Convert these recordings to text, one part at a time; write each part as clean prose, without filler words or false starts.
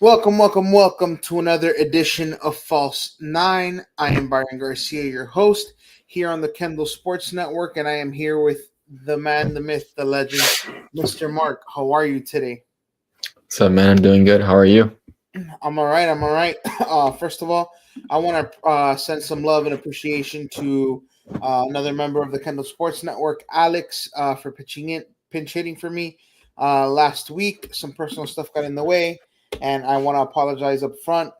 Welcome to another edition of False Nine. I am Byron Garcia, your host here on the Kendall Sports Network, and I am here with the man, the myth, the legend, Mr. Mark. How are you today? So, man, I'm doing good. How are you? I'm all right. I'm all right. First of all, I want to send some love and appreciation to another member of the Kendall Sports Network, Alex, for pinch hitting for me last week. Some personal stuff got in the way, and I want to apologize up front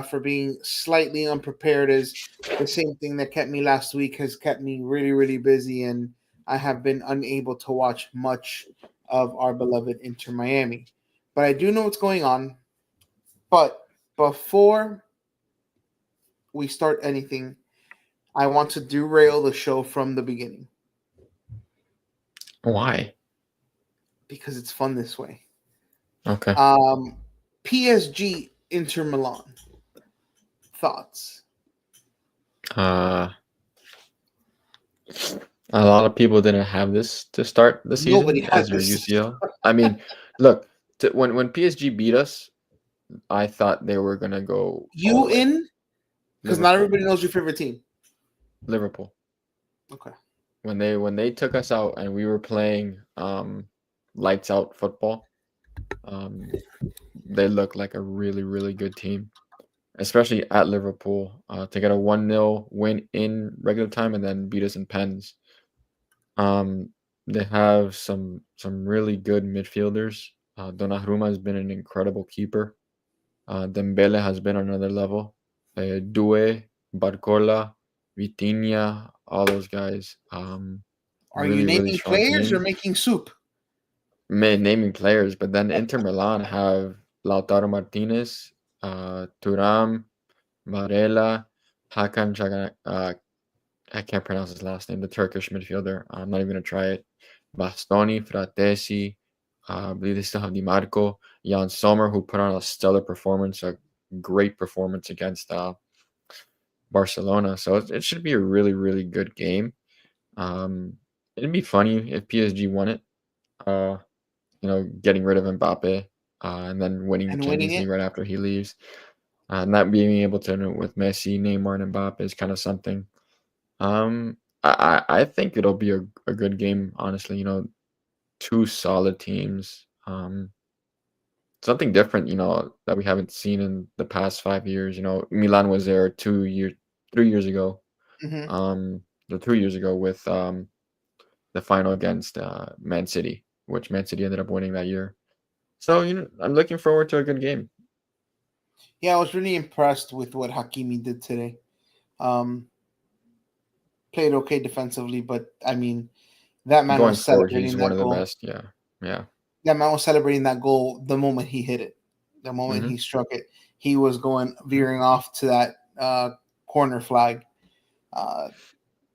for being slightly unprepared. As the same thing that kept me last week has kept me really busy, and I have been unable to watch much of our beloved Inter Miami. But I do know what's going on. But before we start anything, I want to derail the show from the beginning Why? because it's fun this way. Okay. Um, PSG Inter Milan thoughts. Uh, a lot of people didn't have this to start the Nobody season had as your this. UCL. I mean, look, when PSG beat us, I thought they were gonna go all You the way. in? Because not Liverpool, everybody knows your favorite team. Liverpool. Okay. When they took us out and we were playing lights out football, um, they looked like a really good team, especially at Liverpool. To get a 1-0 win in regular time and then beat us in pens. Um, they have some really good midfielders. Donnarumma has been an incredible keeper. Dembele has been on another level. Due, Barcola, Vitinha, all those guys. Are you Really naming strong players or team. making soup? Naming players, but then Inter Milan have Lautaro Martinez, Thuram, Varela, Hakan I can't pronounce his last name, the Turkish midfielder. I'm not even going to try it. Bastoni, Fratesi, I believe they still have Di Marco, Jan Sommer, who put on a stellar performance, a great performance against Barcelona. So it should be a really good game. Um, it'd be funny if PSG won it, uh, getting rid of Mbappe and then winning And winning Champions it? League right after he leaves. Not being able to with Messi, Neymar, and Mbappe is kind of something. I think it'll be a good game, honestly. Two solid teams. Something different, that we haven't seen in the past 5 years. Milan was there 3 years ago. Hmm. The 2 years ago with the final against Man City, which Man City ended up winning that year. So I'm looking forward to a good game. Yeah, I was really impressed with what Hakimi did today. Um, Played okay defensively, but I mean, that man Going was forward, he's celebrating one that of the goal. best. Yeah, yeah. That man was celebrating that goal the moment he hit it. The moment hmm he struck it, he was going veering off to that corner flag. Uh,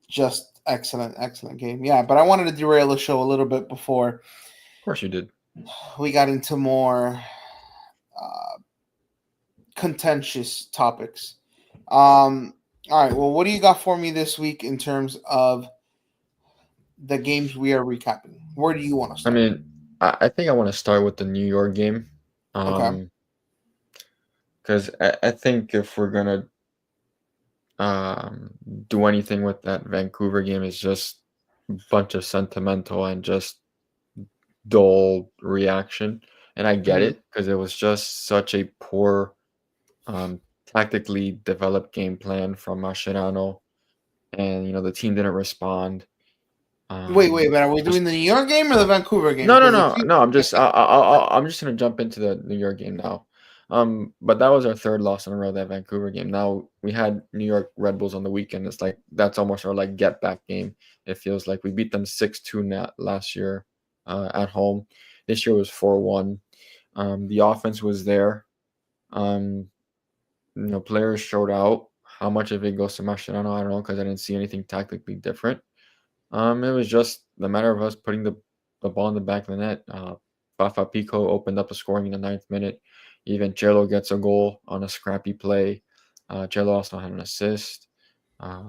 just excellent game. Yeah, but I wanted to derail the show a little bit before Of course you did. we got into more uh, contentious topics. All right. Well, what do you got for me this week in terms of the games we are recapping? Where do you want to I start? mean, I think I want to start with the New York game. Okay. Um, because I think if we're gonna um do anything with that Vancouver game, is just a bunch of sentimental and just dull reaction. And I get Hmm. it because it was just such a poor, tactically developed game plan from Mascherano, and the team didn't respond. Wait. Um, But are we doing just the New York game or the Vancouver game? No, no, Because if no, you, no. I'm just gonna jump into the New York game now. But that was our third loss in a row, that Vancouver game. Now we had New York Red Bulls on the weekend. It's like that's almost our like get back game. It feels like we beat them 6-2 last year at home. This year was 4-1. The offense was there. Um, players showed out. How much of it goes to Mascherano, I don't know, because I didn't see anything tactically different. It was just the matter of us putting the ball in the back of the net. Fafa Pico opened up a scoring in the 9th minute. Even Cello gets a goal on a scrappy play. Cello also had an assist.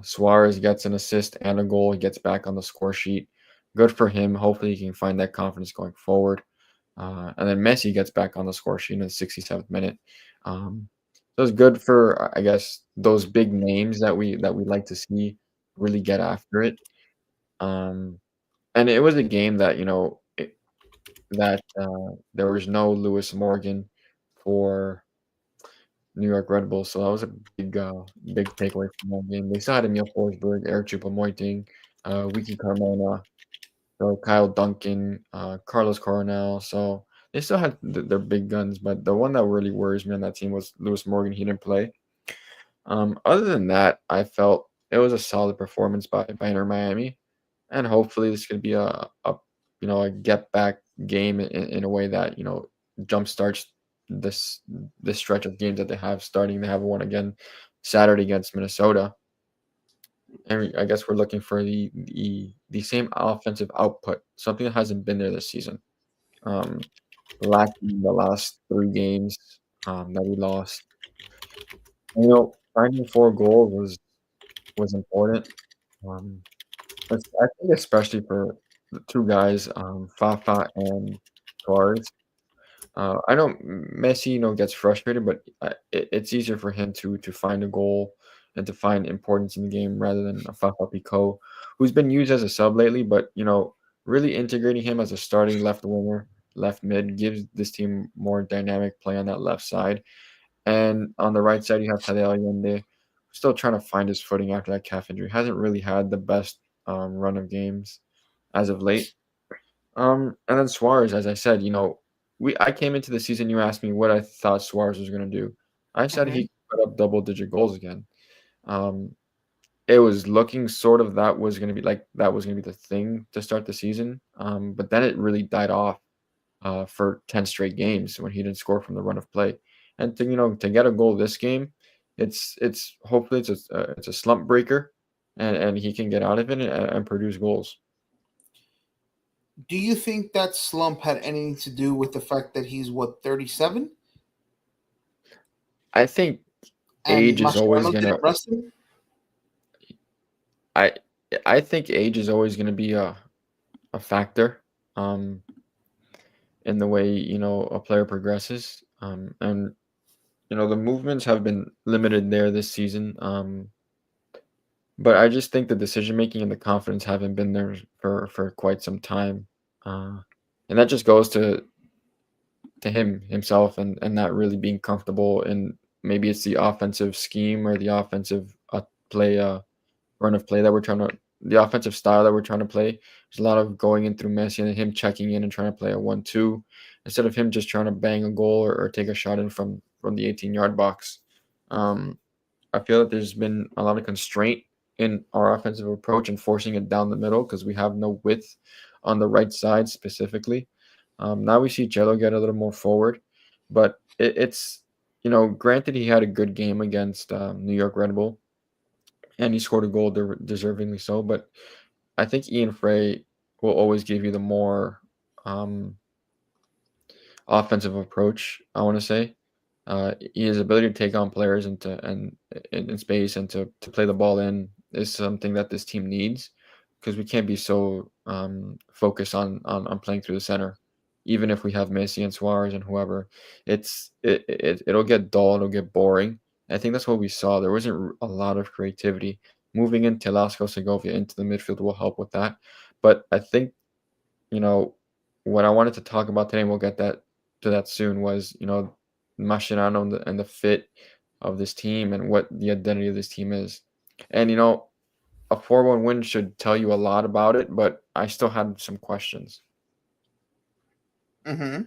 Suarez gets an assist and a goal. He gets back on the score sheet. Good for him. Hopefully, he can find that confidence going forward. And then Messi gets back on the score sheet in the 67th minute. So it's good for, I guess, those big names that we like to see really get after it. Um, and it was a game that there was no Lewis Morgan for New York Red Bulls, so that was a big takeaway from that game. They still had Emil Forsberg, Eric Choupo-Moting, Wiki Carmona, so Kyle Duncan, Carlos Coronel. So they still had their big guns, but the one that really worries me on that team was Lewis Morgan. He didn't play. Other than that, I felt it was a solid performance by Inter Miami, and hopefully this could be a get back game in a way that jumpstarts this this stretch of games that they have starting. They have one again Saturday against Minnesota, and I guess we're looking for the same offensive output, something that hasn't been there this season. Um, Lacking the last three games that we lost. Finding 4 goals was important. Um, I think especially for the two guys, Fafa and Suarez. I know Messi, gets frustrated, but it's easier for him to find a goal and to find importance in the game rather than a Fafa Picault, who's been used as a sub lately. But really integrating him as a starting left winger, left mid, gives this team more dynamic play on that left side. And on the right side, you have Tadeo Allende, still trying to find his footing after that calf injury. Hasn't really had the best run of games as of late. And then Suarez, as I said, I came into the season. You asked me what I thought Suarez was going to do. I said Hmm. he could put up double-digit goals again. Um, it was looking sort of that was going to be the thing to start the season. But then it really died off for 10 straight games when he didn't score from the run of play. And to get a goal this game, it's hopefully it's a slump breaker, and he can get out of it and produce goals. Do you think that slump had anything to do with the fact that he's what, 37, I think and age is always Mascherano gonna didn't rest him? I I think age is always gonna be a factor um in the way a player progresses. And the movements have been limited there this season. But I just think the decision making and the confidence haven't been there for quite some time. Uh, and that just goes to him himself and not really being comfortable, and maybe it's the offensive scheme or the offensive play run of play that we're trying to the offensive style that we're trying to play. There's a lot of going in through Messi and him checking in and trying to play a 1-2 instead of him just trying to bang a goal or take a shot in from the 18-yard box. Um, I feel that there's been a lot of constraint in our offensive approach and forcing it down the middle because we have no width on the right side specifically. Now we see Jello get a little more forward, but it's granted he had a good game against New York Red Bull and he scored a goal deservingly so, but I think Ian Frey will always give you the more um, offensive approach. I want to say his ability to take on players and in space and to play the ball in is something that this team needs because we can't be so focused on playing through the center. Even if we have Messi and Suarez and whoever, it'll get dull. It'll get boring. I think that's what we saw. There wasn't a lot of creativity. Moving in Telasco Segovia into the midfield will help with that. But I think you know, what I wanted to talk about today, and we'll get to that soon, was Mascherano and the fit of this team and what the identity of this team is. And a 4-1 win should tell you a lot about it, but I still had some questions. Hmm.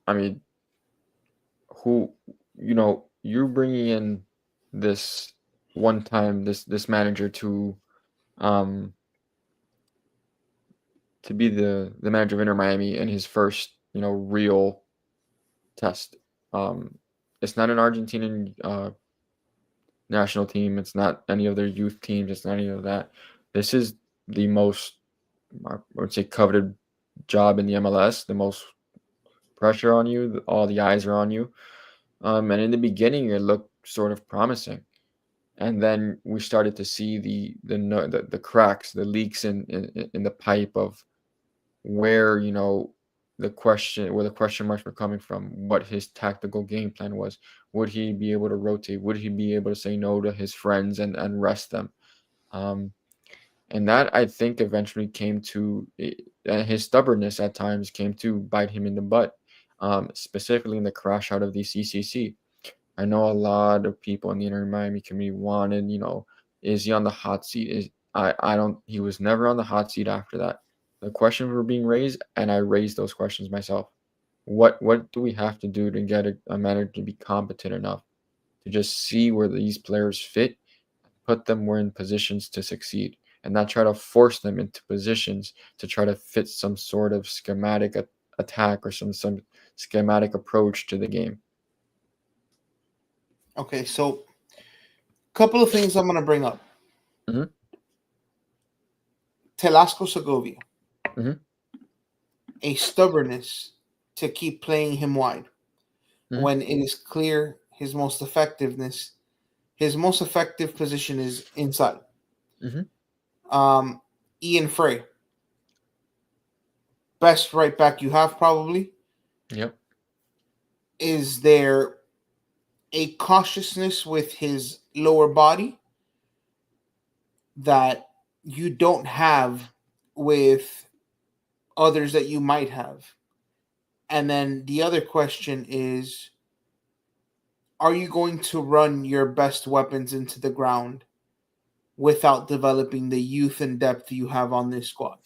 I mean, who you're bringing in this one time this manager um to be the manager of Inter Miami in his first real test. Um, it's not an Argentinian national team. It's not any of their youth teams. It's not any of that. This is the most, I would say, coveted job in the MLS. The most pressure on you. All the eyes are on you. And in the beginning, it looked sort of promising, and then we started to see the cracks, the leaks in the pipe of where where the question marks were coming from, what his tactical game plan was. Would he be able to rotate? Would he be able to say no to his friends and rest them? Um, and that I think eventually came to his stubbornness at times came to bite him in the butt, specifically in the crash out of the CCC. I know a lot of people in the Inter Miami community wanted, is he on the hot seat? I don't he was never on the hot seat after that. The questions were being raised and I raised those questions myself. What do we have to do to get a manager to be competent enough to just see where these players fit, put them where in positions to succeed, and not try to force them into positions to try to fit some sort of schematic attack or some schematic approach to the game. Okay, so a couple of things I'm going to bring up. Hmm. Telasco Segovia, Hmm. a stubbornness to keep playing him wide Hmm. when it is clear his most effective position is inside. Hmm. Um, Ian Frey, best right back you have probably. Yep. Is there a cautiousness with his lower body that you don't have with others that you might have? And then the other question is, are you going to run your best weapons into the ground without developing the youth and depth you have on this squad?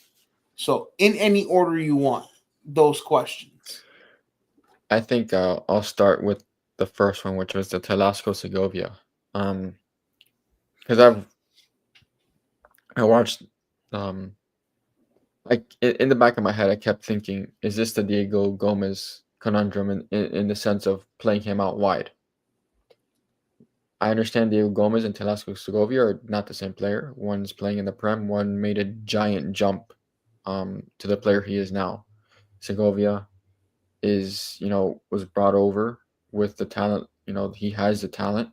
So, in any order you want, those questions. I think I'll start with the first one, which was the Telasco Segovia. Because I watched, um, like in the back of my head, I kept thinking, is this the Diego Gomez conundrum in the sense of playing him out wide? I understand Diego Gomez and Telasco Segovia are not the same player. One's playing in the Prem, one made a giant jump to the player he is now. Segovia was brought over with the talent. He has the talent,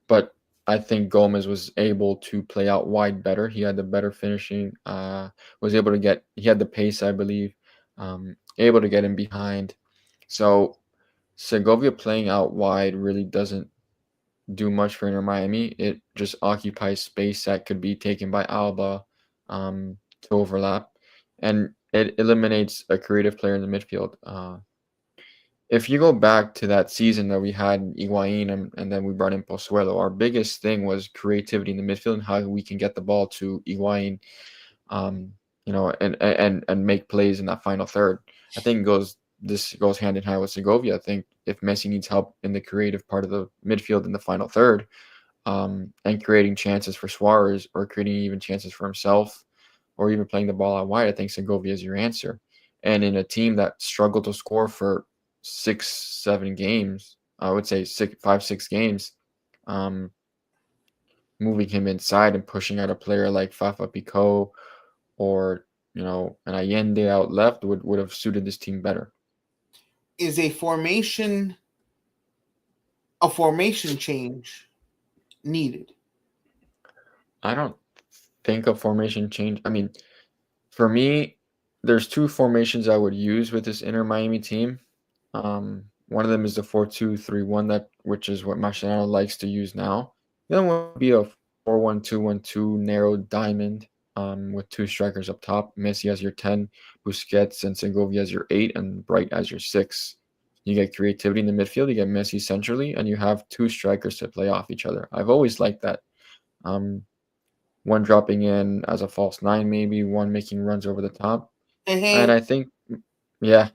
but I think Gomez was able to play out wide better. He had the better finishing. Was able to get. He had the pace, I believe. Able to get in behind. So Segovia playing out wide really doesn't do much for Inter Miami. It just occupies space that could be taken by Alba to overlap, and it eliminates a creative player in the midfield. If you go back to that season that we had Higuain and then we brought in Pozuelo, our biggest thing was creativity in the midfield and how we can get the ball to Higuain, and make plays in that final third. I think this goes hand in hand with Segovia. I think if Messi needs help in the creative part of the midfield in the final third, and creating chances for Suarez or creating even chances for himself, or even playing the ball out wide, I think Segovia is your answer. And in a team that struggled to score for 6, 7 games, I would say 6, 5, 6 games, um, moving him inside and pushing out a player like Fafa Pico or an Allende out left would have suited this team better. Is a formation change needed? I don't think a formation change. I mean, for me, there's two formations I would use with this Inter Miami team. One of them is the 4-2-3-1, which is what Mascherano likes to use now. The other one would be a 4-1-2-1-2 narrow diamond, with two strikers up top. Messi as your 10, Busquets and Segovia as your 8, and Bright as your 6. You get creativity in the midfield. You get Messi centrally, and you have two strikers to play off each other. I've always liked that. Um, One dropping in as a false nine, maybe one making runs over the top. And I think, yeah,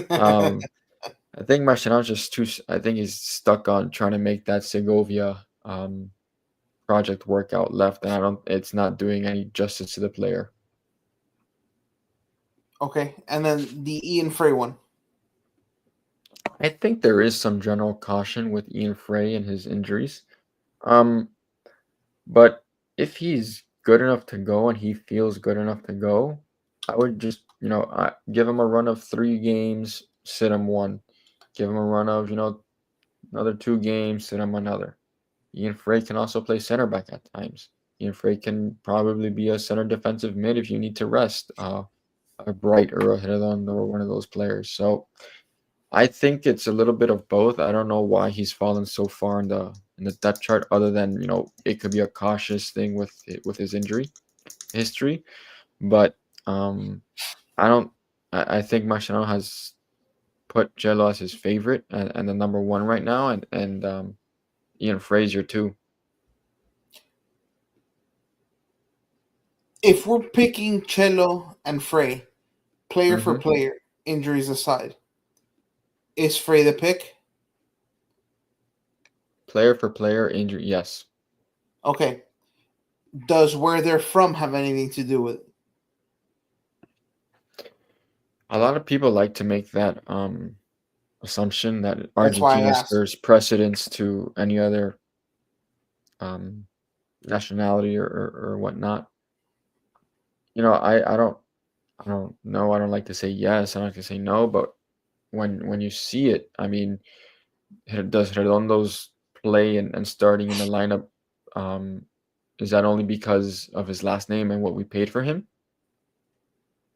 um, I think Mascherano's just too. I think he's stuck on trying to make that Segovia project work out left, and I don't. It's not doing any justice to the player. Okay, and then the Ian Frey one. I think there is some general caution with Ian Frey and his injuries. Um, but if he's good enough to go and he feels good enough to go, I would just give him a run of 3 games, sit him one, give him a run of another 2 games, sit him another. Ian Frey can also play center back at times. Ian Frey can probably be a center defensive mid if you need to rest. a Bright or a Redondo or one of those players. So I think it's a little bit of both. I don't know why he's fallen so far in the depth chart, other than it could be a cautious thing with his injury history. But um, I don't. I think Mascherano has put Jello as his favorite and the number one right now, and Ian Frazier too. If we're picking Cello and Frey, player for Hmm. player, injuries aside, is Frey the pick? Player for player injury, yes. Okay. Does where they're from have anything to do with it? A lot of people like to make that assumption that That's why I Argentina asked. serves precedence to any other um, nationality or whatnot. I don't know. I don't like to say yes. I don't like to say no. But when you see it, I mean, does Redondo's play and starting in the lineup, um, is that only because of his last name and what we paid for him?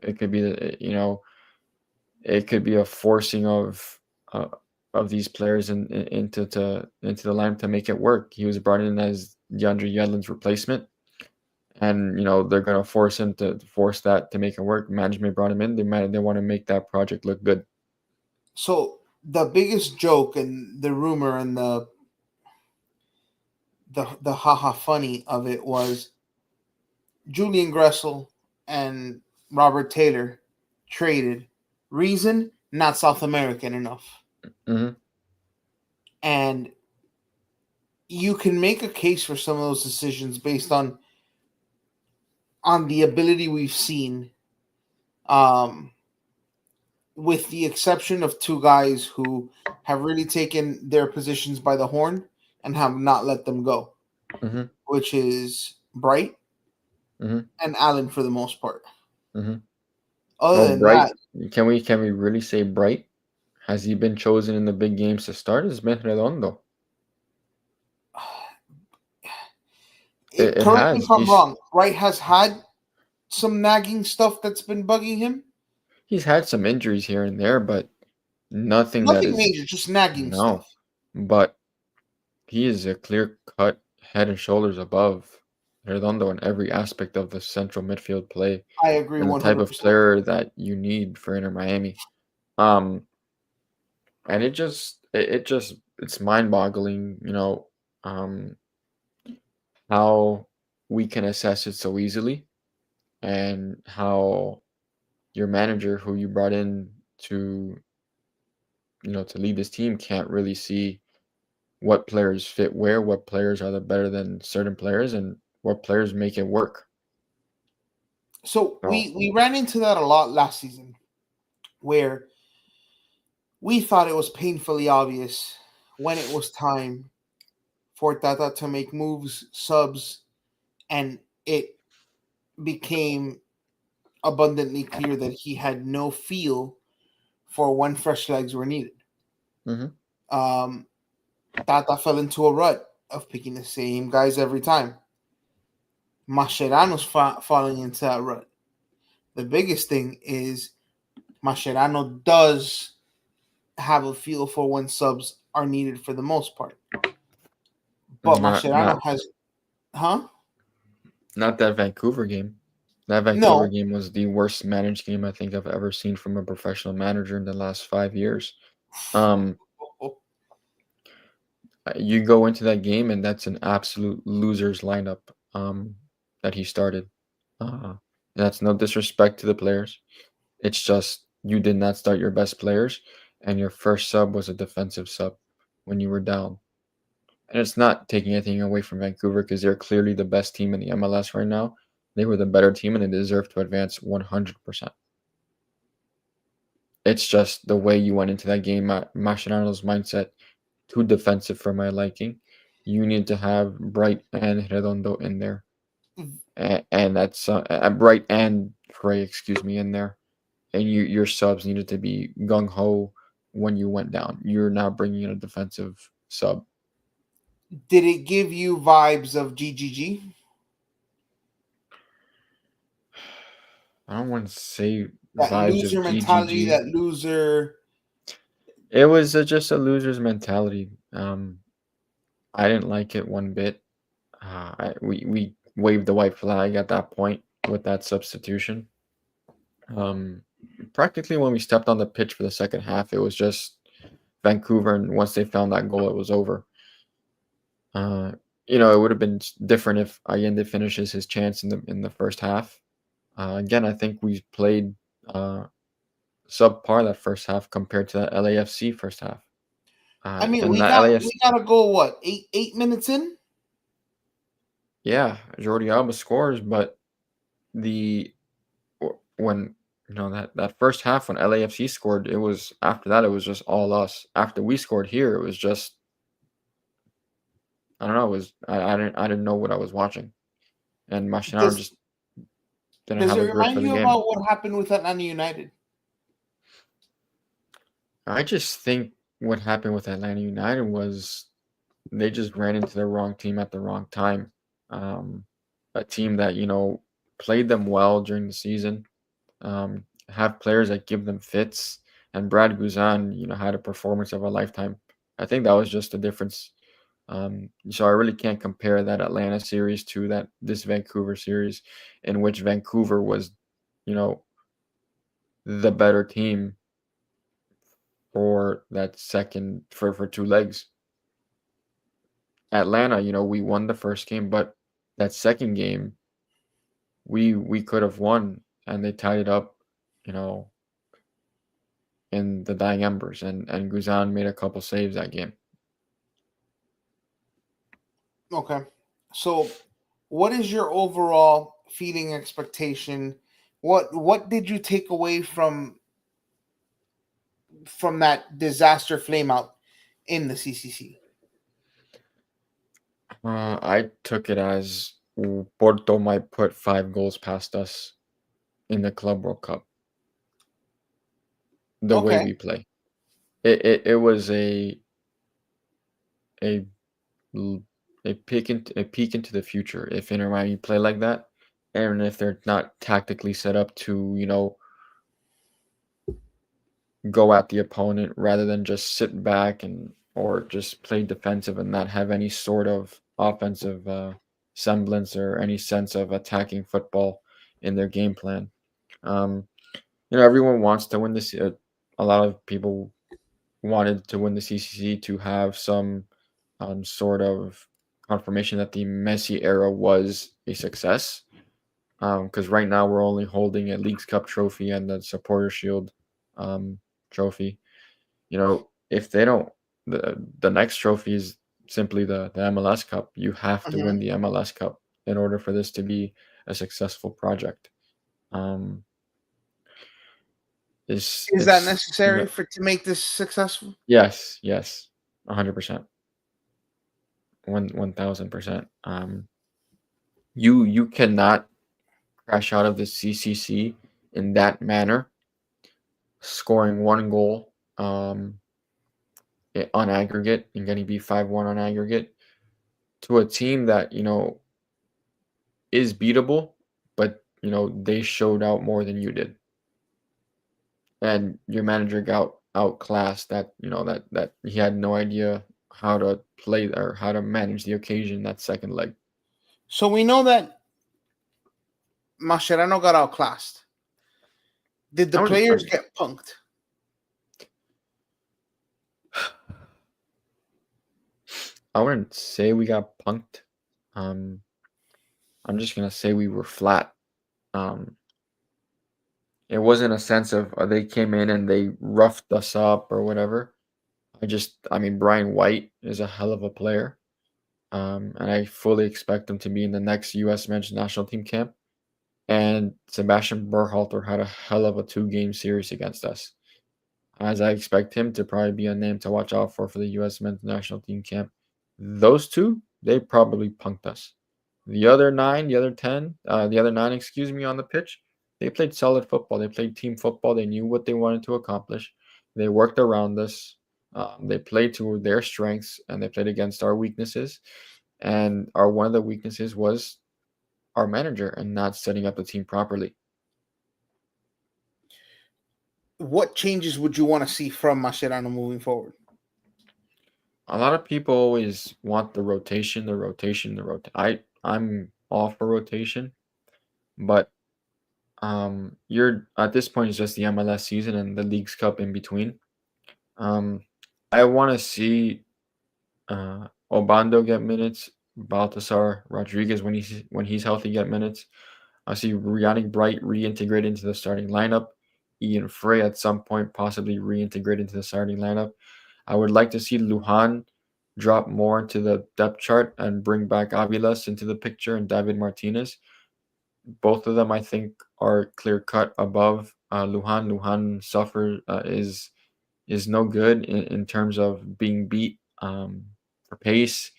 It could be it could be a forcing uh, of these players into the lineup to make it work. He was brought in as DeAndre Yedlin's replacement, and they're gonna force him to force that to make it work. Management brought him in. They want to make that project look good. So the biggest joke and the rumor and the haha funny of it was Julian Gressel and Robert Taylor traded. Reason, not South American enough. Hmm. And you can make a case for some of those decisions based on the ability we've seen, um, with the exception of two guys who have really taken their positions by the horn and have not let them go, Hmm. which is Bright Hmm. and Allen for the most part. Hmm. Other Oh, than Bright. that, Can we really say Bright? Has he been chosen in the big games to start? It's been Redondo. It correct me if has. I'm wrong. Wright has had some nagging stuff that's been bugging him. He's had some injuries here and there, but nothing that Nothing is major, just nagging no. stuff. But he is a clear cut head and shoulders above Redondo in every aspect of the central midfield play I agree and the type of 100%. player that you need for Inter Miami. Um, and it's mind boggling, um, how we can assess it so easily and how your manager who you brought in to to lead this team can't really see what players fit where, what players are the better than certain players, and what players make it work. So So, we ran into that a lot last season, where we thought it was painfully obvious when it was time for Tata to make moves, subs, and it became abundantly clear that he had no feel for when fresh legs were needed. mhm. Um, Tata fell into a rut of picking the same guys every time. Mascherano's falling into that rut. The biggest thing is Mascherano does have a feel for when subs are needed for the most part. But not Mascherano not has, huh? not that Vancouver game. That Vancouver No. game was the worst managed game I think I've ever seen from a professional manager in the last 5 years. Um, you go into that game and that's an absolute losers lineup that he started. Uh, that's no disrespect to the players. It's just you did not start your best players, and your first sub was a defensive sub when you were down. And it's not taking anything away from Vancouver because they're clearly the best team in the MLS right now. They were the better team and they deserve to advance 100%. It's just the way you went into that game, Mascherano's mindset, too defensive for my liking. You need to have Bright and Redondo in there, and that's Bright and Frey, excuse me, in there. And your subs needed to be gung ho when you went down. You're now bringing in a defensive sub. Did it give you vibes of GGG? I don't want to say. That vibes loser of mentality, GGG. that loser. It was just a loser's mentality. I didn't like it one bit. We waved the white flag at that point with that substitution. Um, Practically when we stepped on the pitch for the second half, it was just Vancouver, and once they found that goal, it was over. Uh, it would have been different if Allende finishes his chance in the first half. Again, I think we played uh, subpar that first half compared to that LAFC first half. I mean, And we that got LAFC, we got to go what 8 minutes in. yeah, Jordi Alba scores, but the when that first half when LAFC scored, it was after that it was just all us. After we scored here, it was just I don't know. It was I didn't know what I was watching, and Mascherano Does just didn't does have it a grip for remind the you game. about what happened with Atlanta United? I just think what happened with Atlanta United was they just ran into the wrong team at the wrong time. Um, a team that played them well during the season, have players that give them fits, and Brad Guzan, had a performance of a lifetime. I think that was just the difference. So I really can't compare that Atlanta series to this Vancouver series, in which Vancouver was, you know, the better team for that second for two legs. Atlanta, we won the first game, but that second game we could have won, and they tied it up, you know, in the dying embers, and Guzan made a couple saves that game. Okay, so what is your overall feeling expectation? What did you take away from that disaster flameout in the CCC? I took it as Porto might put 5 goals past us in the Club World Cup. The way Okay, we play, it was a l- a peek into the future if Inter Miami play like that, and if they're not tactically set up to go at the opponent rather than just sit back and or just play defensive and not have any sort of offensive semblance or any sense of attacking football in their game plan. Um, Everyone wants to win this. A lot of people wanted to win the CCC to have some sort of confirmation that the Messi era was a success. Because right now we're only holding a Leagues Cup trophy and the Supporter Shield trophy. If they don't, the next trophy is simply the MLS Cup. You have to win mhm. the MLS Cup in order for this to be a successful project. Um, Is that it's necessary for to make this successful? Yes, yes, 100%, 1,000%. You cannot crash out of the CCC in that manner, scoring 1 goal on aggregate and getting beat 5-1 on aggregate to a team that is beatable, but they showed out more than you did, and your manager got outclassed. That he had no idea how to play or how to manage the occasion that second leg. So we know that Mascherano got outclassed. Did the I was players get punked? I wouldn't say we got punked. Um, I'm just gonna say we were flat. Um, it wasn't a sense of they came in and they roughed us up or whatever. I mean, Brian White is a hell of a player. And I fully expect him to be in the next U.S. men's national team camp. And Sebastian Berhalter had a hell of a 2-game series against us, as I expect him to probably be a name to watch out for the U.S. men's national team camp. Those two, they probably punked us. The other 9, the other 9, excuse me, on the pitch, they played solid football. They played team football. They knew what they wanted to accomplish. They worked around us. They played to their strengths and they played against our weaknesses. And our one of the weaknesses was our manager and not setting up the team properly. what changes would you want to see from Mascherano moving forward? A lot of people always want the rotation, the rotation, the rotation. I'm all for rotation, but you're at this point it's just the MLS season and the League's Cup in between. Um, I want to see Obando get minutes, Baltasar Rodriguez when he's healthy get minutes. I see Yannick Bright reintegrate into the starting lineup. Ian Frey at some point possibly reintegrate into the starting lineup. I would like to see Lujan drop more into the depth chart and bring back Avilas into the picture and David Martinez. Both of them, I think, are clear cut above Lujan. Lujan suffer is no good in terms of being beat for pace.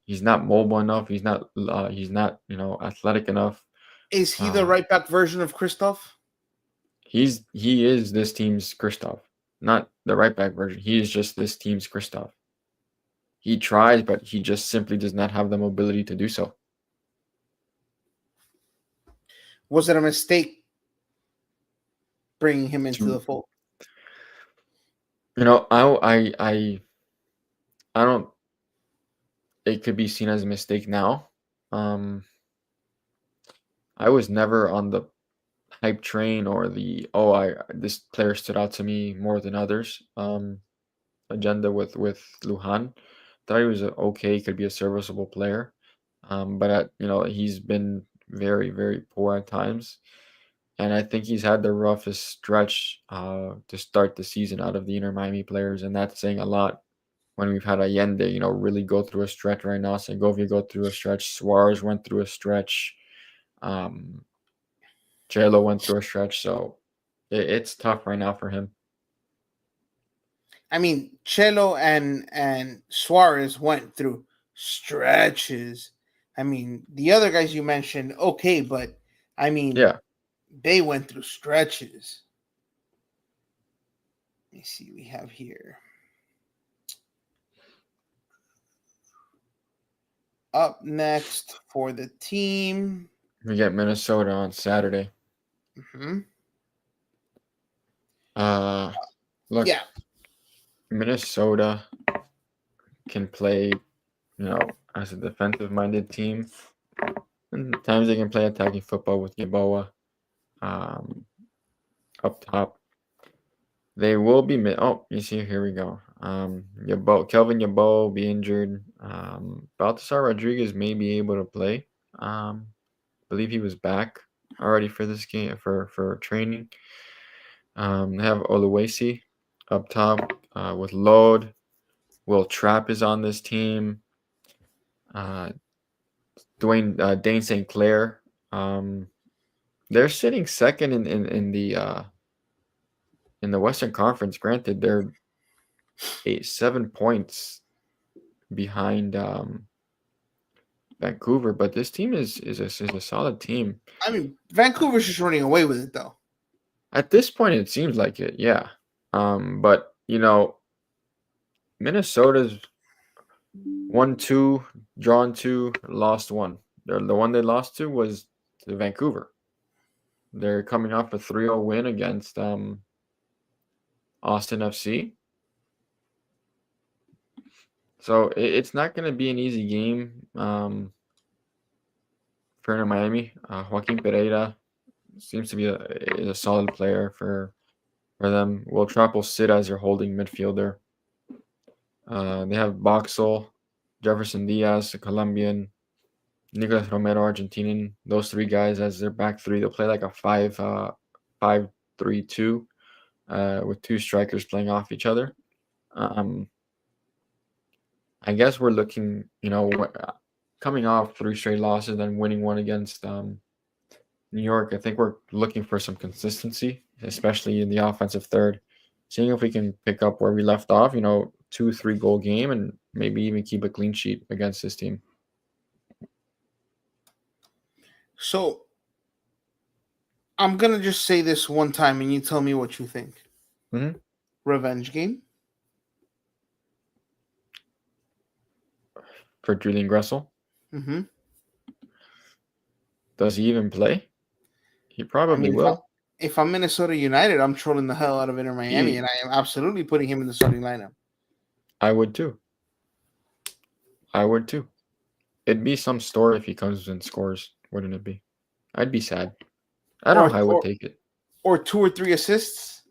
He's not mobile enough. He's not athletic enough. Is he the Uh, right back version of Christoph? he is this team's Kristoff, not the right back version. He is just this team's Kristoff. He tries, but he just simply does not have the mobility to do so. Was it a mistake bringing him into the To fold? I don't. It could be seen as a mistake now. Um, I was never on the hype train or the I this player stood out to me more than others. Agenda with Lujan. Thought he was okay, could be a serviceable player. But he's been very, very poor at times. And I think he's had the roughest stretch to start the season out of the Inter Miami players, and that's saying a lot when we've had Allende, really go through a stretch right now. Segovia go through a stretch. Suarez went through a stretch. Um, Chelo went through a stretch. So it's tough right now for him. I mean, Chelo and Suarez went through stretches. I mean, the other guys you mentioned, okay, but I mean, Yeah, they went through stretches. Let me see, we have here. Up next for the team. we get Minnesota on Saturday. Mm-hmm. Uh, Look, Yeah, Minnesota can play, as a defensive-minded team. And at times they can play attacking football with Yaboa um, up top. They will be you see, here we go. Kelvin Yabo be injured. Baltasar Rodriguez may be able to play. I believe he was back already for this game for training. They have Oluwasi up top with Load. Will Trapp is on this team. Uh, Dane St. Clair. They're sitting second in the Western Conference. Granted, they're 7 points behind Vancouver, but this team is a solid team. I mean, Vancouver's just running away with it though. At this point, it seems like it, yeah. But Minnesota's won 2, drawn 2, lost 1. The one they lost to was to Vancouver. They're coming off a 3-0 win against Austin FC. So it's not going to be an easy game for Inter Miami. Joaquin Pereira seems to be a solid player for them. Will Trapp will sit as their holding midfielder. They have Boxel, Jefferson Diaz, a Colombian, Nicolas Romero, Argentinian. Those 3 guys as their back 3. They'll play like a 5-3-2 with 2 strikers playing off each other. I guess we're looking, coming off 3 straight losses, then winning one against New York. I think we're looking for some consistency, especially in the offensive third. Seeing if we can pick up where we left off, 2-3 goal game, and maybe even keep a clean sheet against this team. So I'm gonna just say this one time, and you tell me what you think. Mm-hmm. Revenge game For Julian Gressel. Mm-hmm. Does he even play? He I probably mean, will. if I'm Minnesota United, I'm trolling the hell out of Inter Miami, and I am absolutely putting him in the starting lineup. I would too. It'd be some story if he comes and scores, wouldn't it be? I'd be sad. I don't know how I would take it. Or 2 or 3 assists.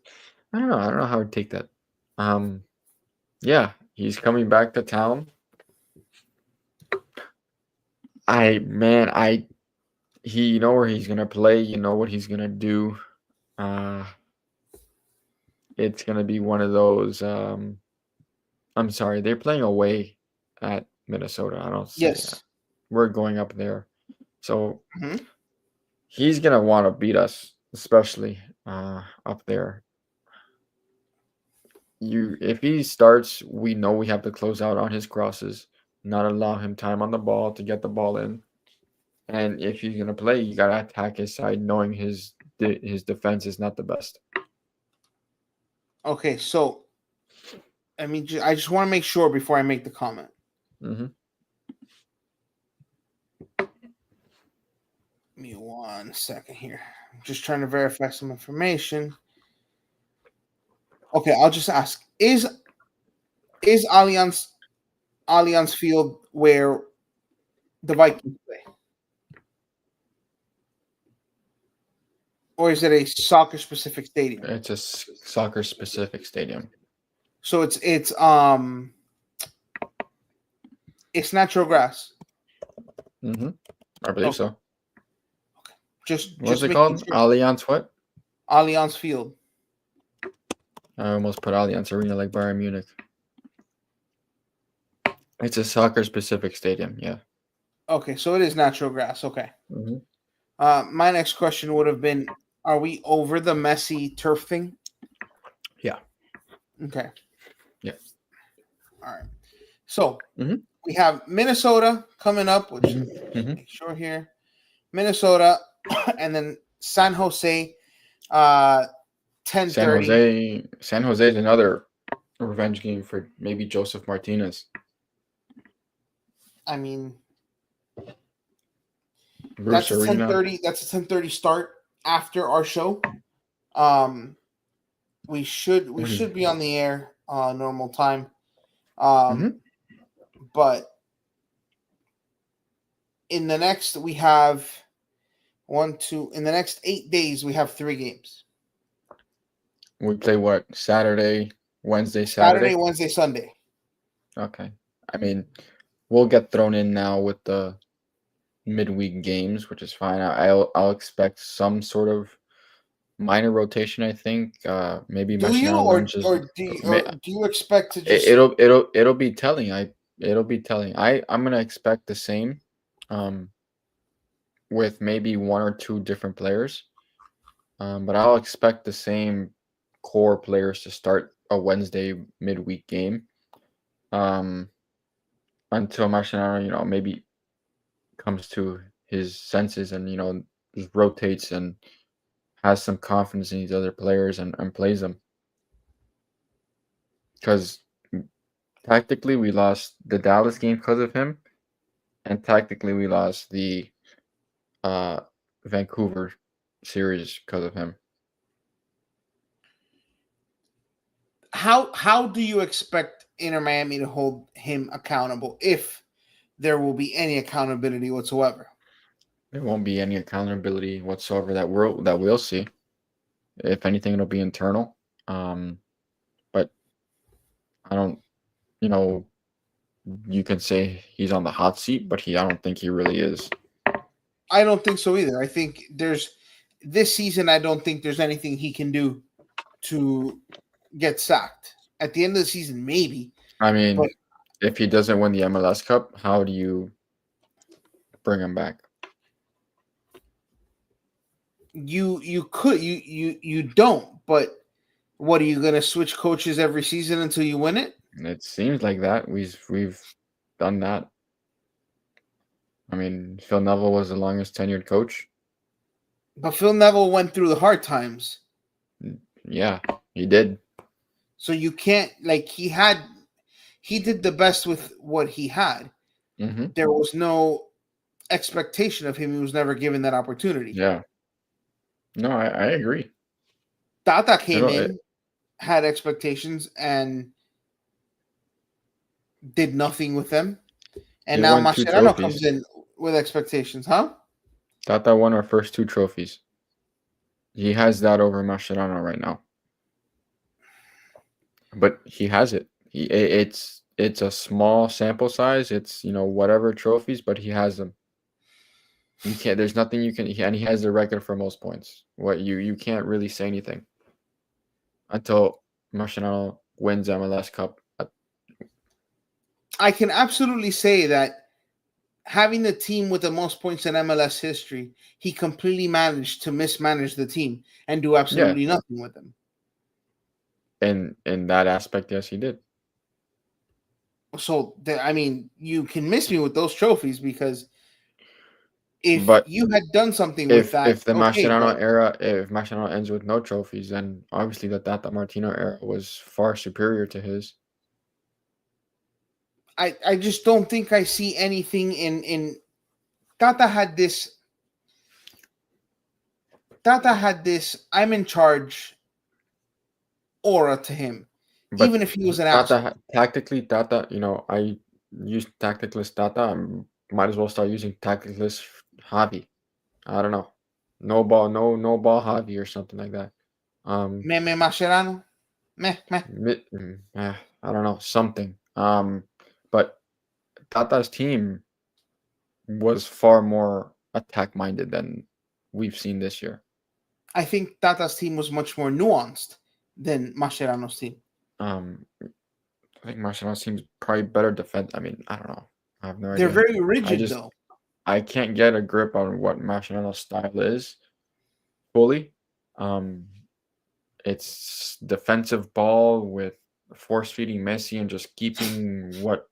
I don't know. I don't know how I'd take that. Yeah, he's coming back to town. You know where he's gonna play. You know what he's gonna do. It's gonna be one of those. I'm sorry, they're playing away at Minnesota. I don't say that. We're going up there, so he's gonna want to beat us, especially up there. If he starts, we know we have to close out on his crosses, not allow him time on the ball to get the ball in. And if he's gonna play, you gotta attack his side, knowing his defense is not the best. Okay, so I just want to make sure before I make the comment. Mm-hmm. Give me 1 second here. I'm just trying to verify some information. Okay, I'll just ask: Is Allianz Field where the Vikings play, or is it a soccer-specific stadium? It's a soccer-specific stadium. So it's natural grass. Mm-hmm. I believe so. Okay. Just what's it called? Sure. Allianz what? Allianz Field. I almost put Allianz Arena like Bayern Munich. It's a soccer-specific stadium, yeah. Okay, so it is natural grass. Okay. Mm-hmm. My next question would have been: Are we over the messy turf thing? Yeah. Okay. Yeah. All right. So we have Minnesota coming up, which make sure here, Minnesota, and then San Jose, 10:30. San Jose is another revenge game for maybe Joseph Martinez. I mean, Bruce Arena. That's a 10:30 start after our show. We should be on the air normal time. But in the next we have in the next 8 days we have 3 games. We play what? Saturday, Wednesday, Saturday? Wednesday, Sunday. Okay. I mean, we'll get thrown in now with the midweek games, which is fine. I'll expect some sort of minor rotation, I think. Maybe Mascherano do you expect to just it'll be telling. I'm gonna expect the same. With maybe 1 or 2 different players. But I'll expect the same core players to start a Wednesday midweek game. Until Mascherano, maybe comes to his senses and, just rotates and has some confidence in these other players and plays them. Because tactically we lost the Dallas game because of him, and tactically we lost the Vancouver series because of him. How do you expect Inter Miami to hold him accountable, if there will be any accountability whatsoever? There won't be any accountability whatsoever that we'll see. If anything, it'll be internal. But I don't, you can say he's on the hot seat, but I don't think he really is. I don't think so either. I think this season, I don't think there's anything he can do to get sacked. At the end of the season, maybe. I mean, if he doesn't win the MLS Cup, how do you bring him back? You could. You don't. But what, are you going to switch coaches every season until you win it? It seems like that. We've done that. I mean, Phil Neville was the longest tenured coach. But Phil Neville went through the hard times. Yeah, he did. So you can't, he did the best with what he had. Mm-hmm. There was no expectation of him. He was never given that opportunity. Yeah. No, I agree. Tata came It'll, it, in, had expectations, and did nothing with them. And he now won 2 Mascherano comes trophies. in with expectations, huh? Tata won our first 2 trophies. He has that over Mascherano right now. But he has it. It's a small sample size. It's, whatever trophies, but he has them. You can't. There's nothing you can. And he has the record for most points. What you can't really say anything until Mascherano wins MLS Cup. I can absolutely say that having the team with the most points in MLS history, he completely managed to mismanage the team and do Yeah, absolutely nothing with them. in that aspect, yes, he did. So, I mean, you can miss me with those trophies because if But you had done something with if that, if the okay, Mascherano but era, if Mascherano ends with no trophies, then obviously the Tata Martino era was far superior to his. I just don't think I see anything in Tata had this I'm in charge aura to him, But even if he was an Tata asshole. tactically, Tata, I use tacticless Tata. I might as well start using tacticless Javi. I don't know, no ball Javi or something like that. Meme Mascherano, meh, meh. I don't know, something. But Tata's team was far more attack minded than we've seen this year. I think Tata's team was much more nuanced than Mascherano's team. I think Mascherano's team's probably better defense. I mean, I don't know. I have no They're idea. very I rigid, just though. I can't get a grip on what Mascherano's style is fully. Um, it's defensive ball with force feeding Messi and just keeping what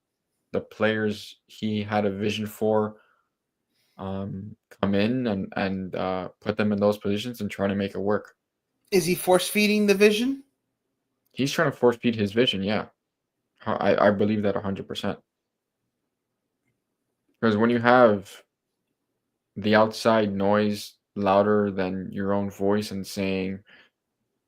the players he had a vision for come in and put them in those positions and try to make it work. Is he force feeding the vision? He's trying to force feed his vision. Yeah, I believe that 100%. Because when you have the outside noise louder than your own voice and saying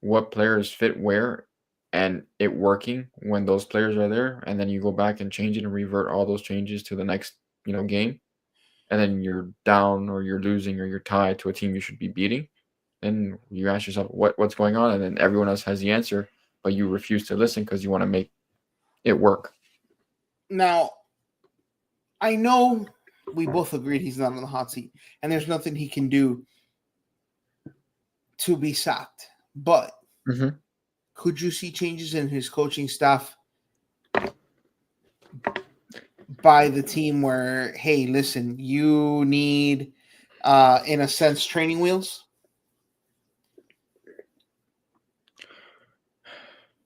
what players fit where and it working when those players are there, and then you go back and change it and revert all those changes to the next game, and then you're down or you're losing or you're tied to a team you should be beating, then you ask yourself what's going on, and then everyone else has the answer, but you refuse to listen because you want to make it work. Now, I know we both agreed he's not on the hot seat, and there's nothing he can do to be sacked. But Mm-hmm. could you see changes in his coaching staff by the team where, hey, listen, you need, in a sense, training wheels?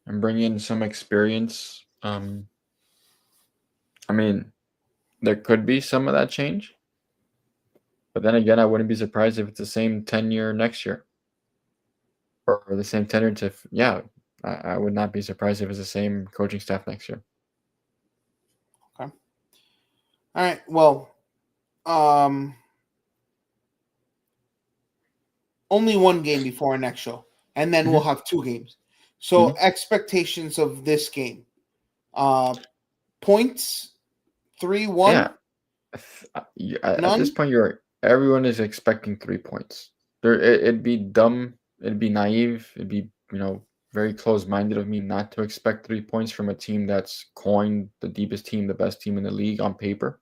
And bring in some experience. I mean, there could be some of that change, but then again, I wouldn't be surprised if it's the same tenure next year, or the same tenure to yeah. I would not be surprised if it's the same coaching staff next year. Okay. All right. Well, um, only one game before our next show, and then we'll Mm-hmm. have two games. So Mm-hmm. expectations of this game. Uh, points 3-1, Yeah, at this none. point, everyone is expecting 3 points. It'd be dumb. It'd be naive. It'd be very close-minded of me not to expect 3 points from a team that's coined the deepest team, the best team in the league on paper.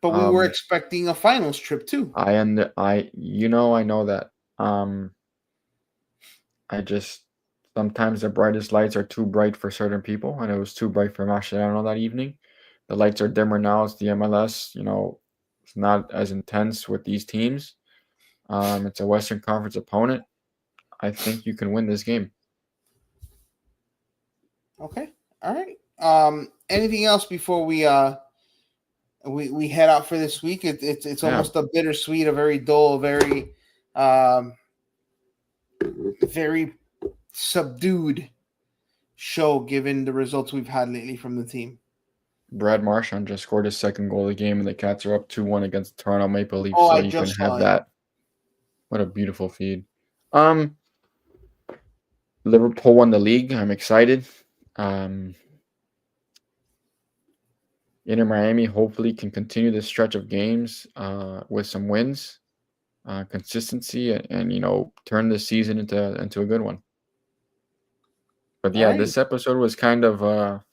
But we were Um, expecting a finals trip too. I know that. I just sometimes the brightest lights are too bright for certain people, and it was too bright for Mascherano that evening. The lights are dimmer now. It's the MLS. It's not as intense with these teams. It's a Western Conference opponent. I think you can win this game. Okay. All right. Anything else before we head out for this week? It's Yeah, almost a bittersweet, a very dull, um, very subdued show given the results we've had lately from the team. Brad Marchand just scored his second goal of the game, and the Cats are up 2-1 against the Toronto Maple Leafs. Oh, So I you can just saw have it. that. What a beautiful feed. Um, Liverpool won the league. I'm excited. Inter Miami hopefully can continue this stretch of games with some wins, consistency, and turn this season into a good one. But All yeah, right. this episode was kind of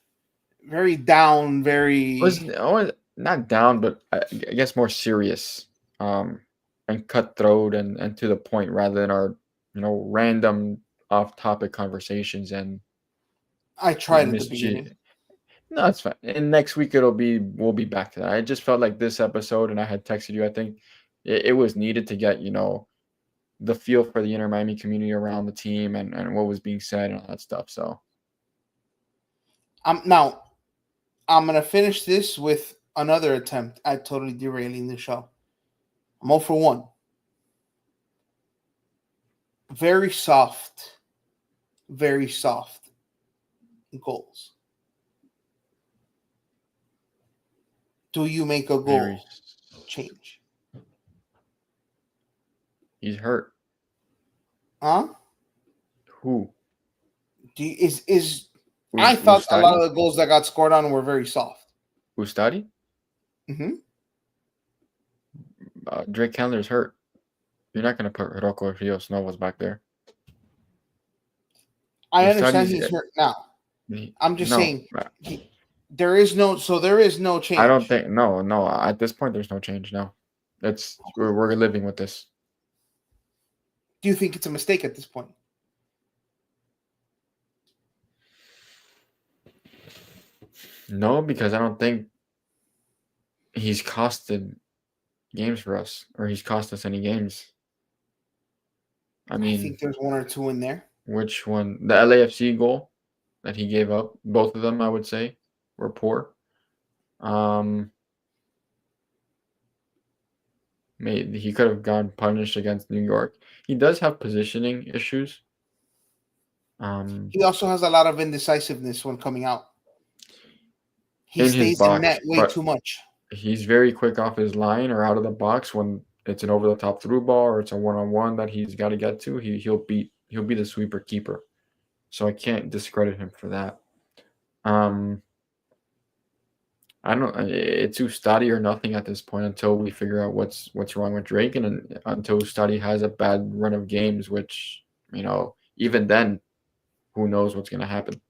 Very down, was very. not down, but I guess more serious, and cutthroat and to the point rather than our random off-topic conversations and I tried at the mischief. beginning. No, it's fine. And next week we'll be back to that. I just felt like this episode, and I had texted you. I think it was needed to get the feel for the Inter Miami community around the team and what was being said and all that stuff. So Now I'm gonna finish this with another attempt at totally derailing the show. I'm 0 for 1. Very soft goals. Do you make a very, goal change? he's hurt. Huh? Who? Is I thought a lot of the goals that got scored on were very soft. Ustadi? Mm-hmm. Drake Chandler's hurt. You're not going to put Rocco Rios Novas back there. I understand he's hurt now. I'm just saying there is no change. I don't think no. At this point, there's no change. No, we're living with this. Do you think it's a mistake at this point? No, because I don't think he's costed games for us, or he's cost us any games. I think there's one or two in there. Which one? The LAFC goal that he gave up. Both of them, I would say, were poor. Maybe he could have gone punished against New York. He does have positioning issues. He also has a lot of indecisiveness when coming out. He stays in net way too much. He's very quick off his line or out of the box when it's an over-the-top through ball or it's a one-on-one that he's got to get to. He'll be the sweeper keeper. So I can't discredit him for that. I don't. It's Ustadi or nothing at this point until we figure out what's wrong with Drake, and until Ustadi has a bad run of games, which even then, who knows what's going to happen.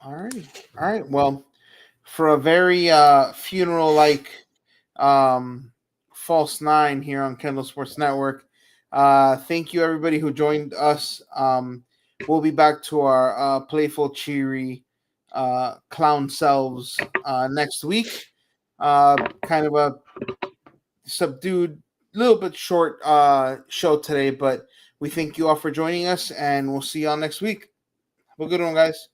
All right. Well, for a very funeral-like false nine here on Kendall Sports Network, thank you everybody who joined us. We'll be back to our playful, cheery clown selves next week. Kind of a subdued, little bit short show today, but we thank you all for joining us, and we'll see y'all next week. Have a good one, guys.